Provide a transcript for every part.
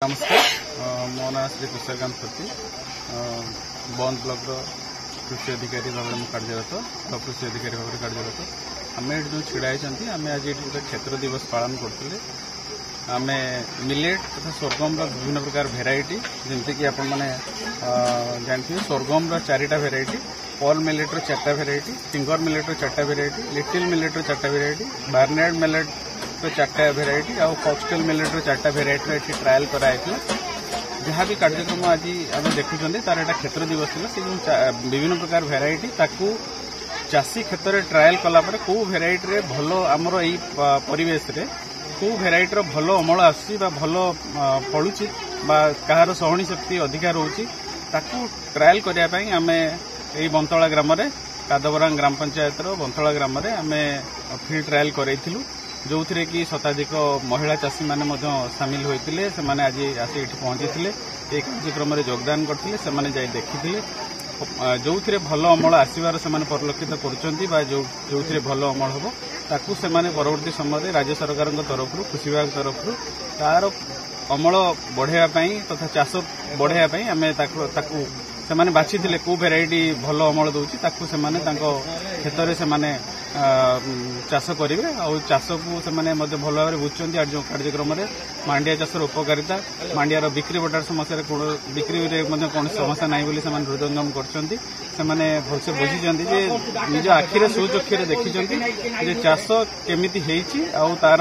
नमस्कार मो ना श्री कुशलकांत सती बंद ब्लॉक कृषि अधिकारी भाव में कार्यरत कृषि अधिकारी भाव में कार्यरत आम जो ढड़ा आम आज गोटे क्षेत्र दिवस पालन करते आम मिलेट तथा स्वर्गम विभिन्न प्रकार भेराइटी जमीक आपण मैंने जानते स्वर्गम चारिटा भेराइटी पॉल मिलेट चार्टा भेराइटी फिंगर मिलेट चार्टा भेराइटी लिटिल मिलेट चार्टा भेराइटी बार्नार्ड मिलेट चार्टा भेराइटी आउ फॉक्सटेल मिलेट चार्टा भेराइटी ये ट्रायल कराई जहाँ भी कार्यक्रम आज आम देखुं तार एटा क्षेत्र दिवस था विभिन्न प्रकार भेराइटी ताकू चाषी क्षेत्र में ट्रायल कलापर कौ भेराइटी भल आमर यही परिवेश रे कौ भेराइटर भल अमल आसुची भल फलुची कहार सहनी शक्ति अधिका रोची ताकू ट्रायल करने आम यही बंतला ग्राम कादबरांग ग्राम पंचायत बंतला ग्राम आम फील्ड ट्रायल करइथिलु जो थे कि शताधिक महिला चाषी मैंने सामिल होते से आज आसी पहुंची ये कार्यक्रम में योगदान करते देखी जो थे भल अमल आसबार से परिलक्षित कर भल अमल हम ताकू से परवर्ती समय राज्य सरकार तरफ कृषि विभाग तरफ तार अमल बढ़ाई तथा चाष बढ़ाई आम से बाछी कौ भेराइटी भल अमल दौर क्षेत्र में चाष करेंगे और चाष को भल भाव बुझुंट आज जो कार्यक्रम में मांडिया चाषर उपकारिता मांडियार बिक्री बटार समस्या बिक्री में कौन समस्या ना बोली हृदयंगम कर भलसे बुझी निज आखिरे सुचक्षु देखी चाष केमी तार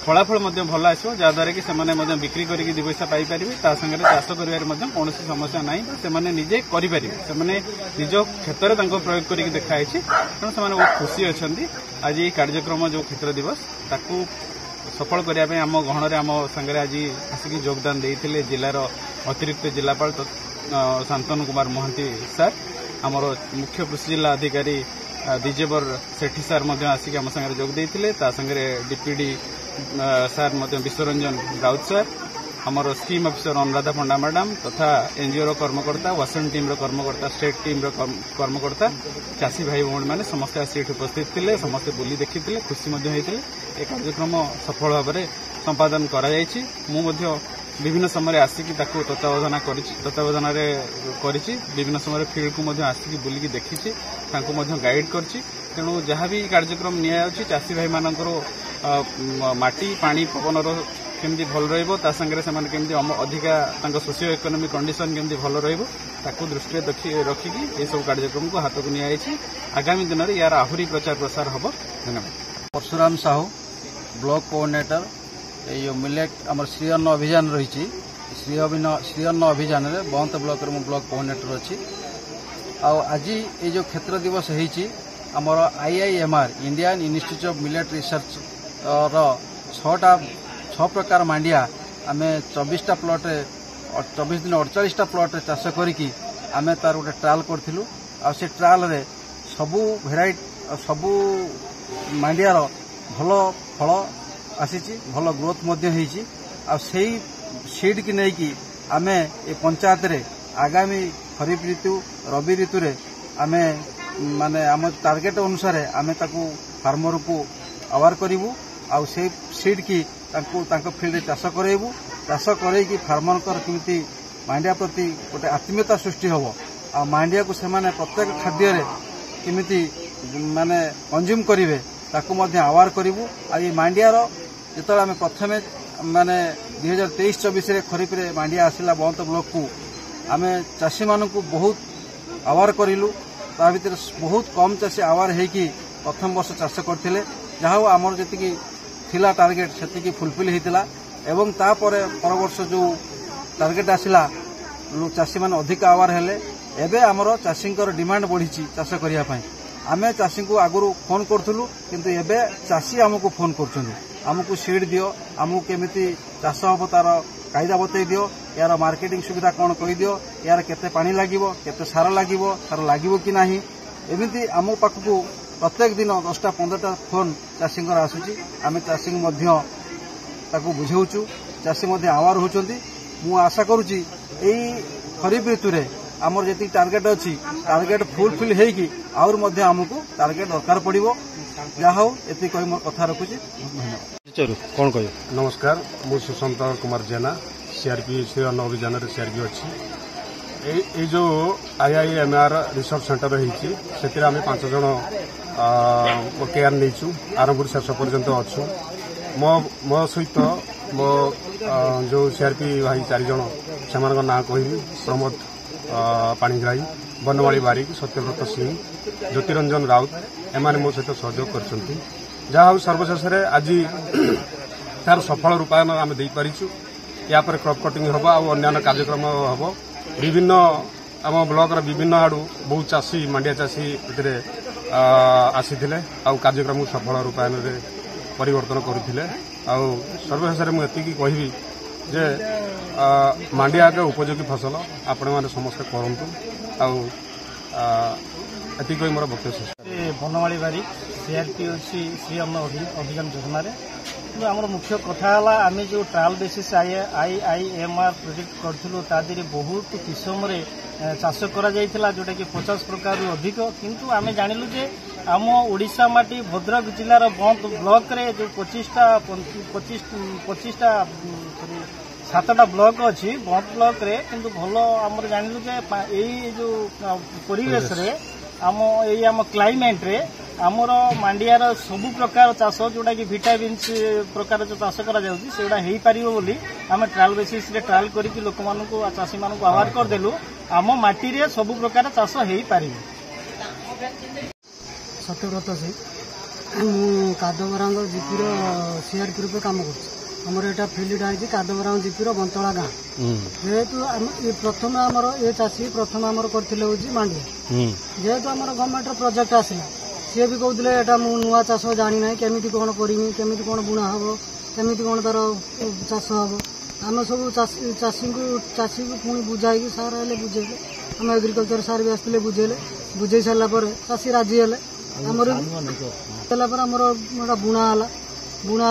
फलाफल भल आसो जहाद्वारा कि बिक्री करके दि पैसा पाइपर सागर चाष कर कौन समस्या ना से निजे करें निज क्षेत्र में प्रयोग करके देखाई तेणु से बहुत खुशी अच्छा आज ये कार्यक्रम जो क्षेत्र दिवस ताकू सफल करने आम गहन आम सागर आज आसिक योगदान देते जिलार अतिरिक्त जिलापाल शांतनु कुमार महांती सार आमर मुख्य कृषि जिला अधिकारी दिजेवर सेठी सार आसिक आम सागर जोग देते सागर डीपीडी सार विश्वरंजन राउत सार आमर scheme officer Anuradha Panda madam तथा एनजीओ कर्मकर्ता वासन टीम कर्मकर्ता स्टेट टीम कर्मकर्ता चाषी भाई भौणी मैंने समस्त आसी उपस्थित थे समस्ते बुली देखी खुशी होते ये कार्यक्रम सफल भाव में संपादन कर विभिन्न समय आसिक तत्वावधान तत्वावधान विभिन्न समय फील्ड को आसिक बुलिकी देखी गाइड कर तेणु जहाँ भी कार्यक्रम निया चाषी भाई मानकर माटी पानी पवन केमती भल रंगे से अधिका सोशियो इकोनॉमिक कंडीशन केमती भल दृष्टि रखिकी ये सब कार्यक्रम को हाथ को नियाई आगामी दिन में यार आहरी प्रचार प्रसार हम धन्यवाद। परशुराम साहू ब्लॉक कोऑर्डिनेटर ये मिलेट आम श्री अन्न अभियान रही श्री अन्न अभियान में बंत ब्लॉक में ब्लॉक कोऑर्डिनेटर अच्छी आज ये जो क्षेत्र दिवस Homer IIMR Indian institute of millet research छह प्रकार मांडिया आम 24टा प्लॉट 24 दिन 48टा प्लॉट चाष करिकी आम तार गोटे ट्रायल करूँ से ट्रायल रे सबू भेराइटी सबू मांडियार भल फल आसी भल ग्रोथ से सीड की नहीं आम ए पंचायत रे आगामी खरीफ ऋतु रबी ऋतु रे आम माने आम टार्गेट अनुसार आम फार्मर को अवार करूँ आ सीड की फील्ड चाष करेबू चाष करैकी फार्मर केमती मांडिया प्रति गोटे आत्मीयता सृष्टि हम आ मांडिया को सेमाने प्रत्येक खाद्य केमती माने कंज्यूम करेंगे ताकू आवार करूँ आ ये मांडियार जो आम प्रथम माने 2023-24 खरीफ रे मांडिया आसला बंत ब्लॉक को आम चाषी मान बहुत आवार करूँ ता भर बहुत कम चाषी आवार होगी प्रथम वर्ष चाष करते जहाँ आमर जी थिला टार्गेट से फुलफिल होता एवं तापर पर वर्ष जो टार्गेट आसला चाषी मान अधिक आवार हेले एबे आमर चाषी डिमांड बढ़ी चाष करने आम चाषी को आगु फोन करूँ किंतु एबे चाषी आमको फोन करमको सीड दियो आमको केमिति चाष हम तार कायदा बतई दियो यार मार्केटिंग सुविधा कौन कही दियो यार केते पानी लागिवो केते सार लागिवो कि नाही एमिति आम पाखकू प्रत्येक दिन 10टा 15टा फोन चाषी आसूची आम चाषी बुझाऊँ चाषी आवार होती मु आशा करुच्ची यही खरीफ ऋतु रे आमर जी टार्गेट अच्छी टार्गेट फुलफिल होगी आउर आमको टार्गेट दरकार पड़ो जहाँ ये कही मोर कथा रखुची धन्यवाद। कौन कह नमस्कार मु सुशांत कुमार जेना सीआरपी से अन्न अभियान सीआरपी अच्छी ये जो IIMR रिसर्च सेंटर होती से आम 5 जन केयर नहीं आरंभ शेष पर्यंत अच्छु मो सहित मो जो सीआरपी भाई 4 जन से ना कह प्रमोद पाणिग्राही बनमाली बारिक सत्यव्रत सिंह ज्योतिरंजन राउत एमाने मो सहित सहयोग कर जहाँ सर्वशेष आज तार सफल रूपायन आम दे पारिछु या पर क्रॉप कटिंग हम अन्य कार्यक्रम हम विभिन्न आम ब्लॉक विभिन्न आड़ू बहुत चाषी मांडिया चाषी आसी कार्यक्रम सफल रूपायन परिवर्तन करते सर्वशेष मुझे कहबी जे मांडिया एक उपयोगी फसल आपण मैंने समस्ते करूँ आती मोर वक्तव्य बनमाली बारी सीआरपी अच्छी श्री अन्न अभियान योजना आम मुख्य कथा आम जो ट्रायल बेसिस IIMR प्रोजेक्ट करूँ तादे बहुत किसम चाष कर जोटा कि 50 प्रकार अधिक किंतु आम जानलु जे आम ओडिशा माटी भद्रक जिलार बंद ब्लॉक रे जो 25टा 7टा ब्लॉक अच्छी बंद ब्लॉक रे किंतु भल आम जानलु जे यही जो परिवेश रे आम क्लाइमेट रे आमर मांडियार सबु प्रकार चाष जोटा कि विटामिन्स प्रकार जो चाष करा जाउची सेडा हेई पारिबो बोली आम ट्रायल बेसिस रे ट्रायल करिकि लोक मानकु चाषी मानकु आह्वान कर देलु आम माटी रे सबु प्रकार चाष हेई पारिबो। सत्यव्रत सिंह मु कादवरांग जीपीर सीआरपी रूपे काम करछि हमर एटा फील्ड आइछि कादवरांग जीपीर बंतला गाँ जेहेतु प्रथम आमर ए चाषी प्रथम आमर करथिले होछि मांडिया जेहेतु आमर गवर्नमेंट प्रोजेक्ट आसिला सी भी कहते एटा मु नुआ चाष जानी ना केमी कौन करमी केमी कौन बुणा हम केमी कौन तार चाष हम आम सब चाषी को पुणी बुझाई सार हेल्ले बुझेले आम एग्रिकल्चर सार भी आसते बुझे सारापर चाषी राजी हेले आमर आमर बुणा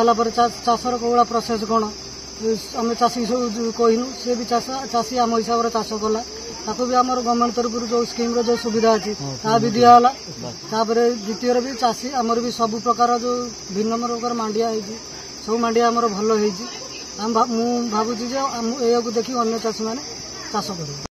चाषर कौड़ा प्रोसेस कौन आम चाषी सब कहनु सी भी चाषी आम हिसाब से चाष कला ताको भी आमर गवर्नमेंट तरफ जो स्कीम रो जो सुविधा अच्छी ता भी दिहला द्वितीय भी चाषी आमर भी सब प्रकार जो भिन्न प्रकार मांडिया है सब मांडिया आमर भल है भावुँ जे देखिए अन्य चाषी मैंने चाष कर।